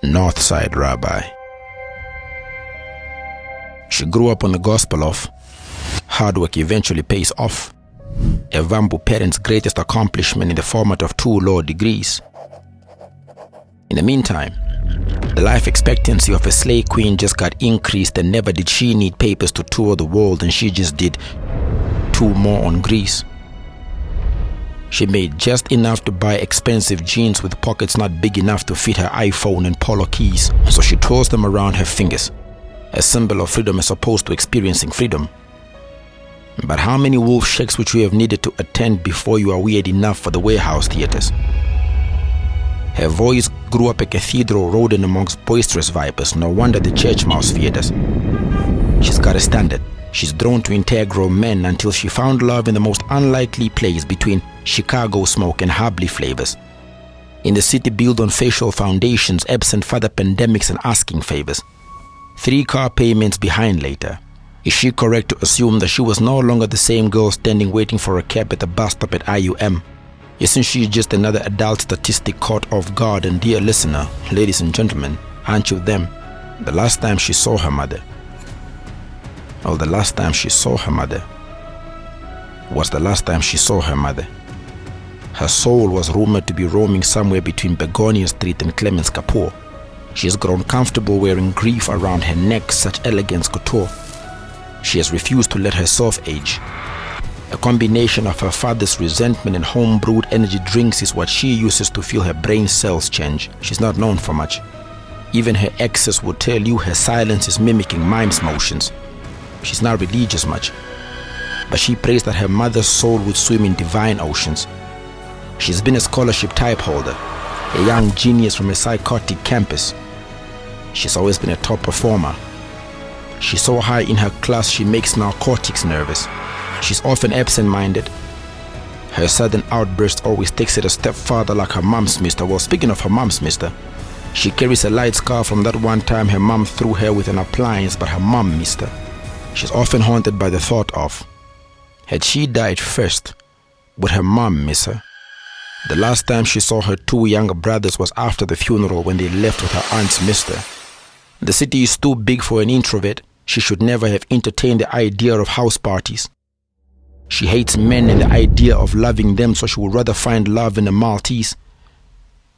Northside Rabbi. She grew up on the gospel of hard work eventually pays off, a Vambu parent's greatest accomplishment in the format of 2 law degrees. In the meantime, the life expectancy of a slave queen just got increased, and never did she need papers to tour the world, and she just did 2 more on Greece. She made just enough to buy expensive jeans with pockets not big enough to fit her iPhone and polo keys, so she twirls them around her fingers, a symbol of freedom as opposed to experiencing freedom. But how many wolf shakes would you have needed to attend before you are weird enough for the warehouse theaters? Her voice grew up a cathedral rodent amongst boisterous vipers. No wonder the church mouse feared us. She's got a standard. She's drawn to integral men until she found love in the most unlikely place between Chicago smoke and Habli flavors. In the city built on facial foundations, absent further pandemics and asking favors. 3 car payments behind later. Is she correct to assume that she was no longer the same girl standing waiting for a cab at the bus stop at IUM? Isn't she just another adult statistic caught off guard? And dear listener, ladies and gentlemen, aren't you them? The last time she saw her mother, the last time she saw her mother was the last time she saw her mother. Her soul was rumored to be roaming somewhere between Begonia Street and Clemens Kapoor. She has grown comfortable wearing grief around her neck, such elegance couture. She has refused to let herself age. A combination of her father's resentment and home-brewed energy drinks is what she uses to feel her brain cells change. She's not known for much. Even her exes will tell you her silence is mimicking mime's motions. She's not religious much, but she prays that her mother's soul would swim in divine oceans. She's been a scholarship type holder, a young genius from a psychotic campus. She's always been a top performer. She's so high in her class she makes narcotics nervous. She's often absent-minded. Her sudden outburst always takes it a step farther, like her mom's mister. Well, speaking of her mom's mister, she carries a light scar from that one time her mom threw her with an appliance, but her mom missed her. She's often haunted by the thought of, had she died first, would her mom miss her? The last time she saw her 2 younger brothers was after the funeral, when they left with her aunt's mister. The city is too big for an introvert. She should never have entertained the idea of house parties. She hates men and the idea of loving them, so she would rather find love in a Maltese.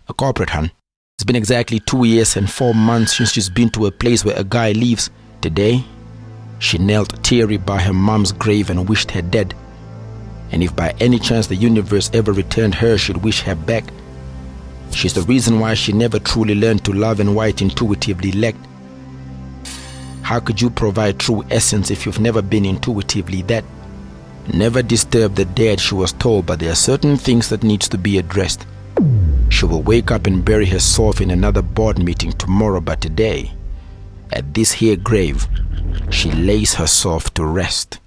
A corporate hun. It's been exactly 2 years and 4 months since she's been to a place where a guy lives. Today, she knelt teary by her mom's grave and wished her dead. And if by any chance the universe ever returned her, she'd wish her back. She's the reason why she never truly learned to love and why it intuitively lacked. How could you provide true essence if you've never been intuitively that? Never disturb the dead, she was told, but there are certain things that needs to be addressed. She will wake up and bury herself in another board meeting tomorrow, but today, at this here grave, she lays herself to rest.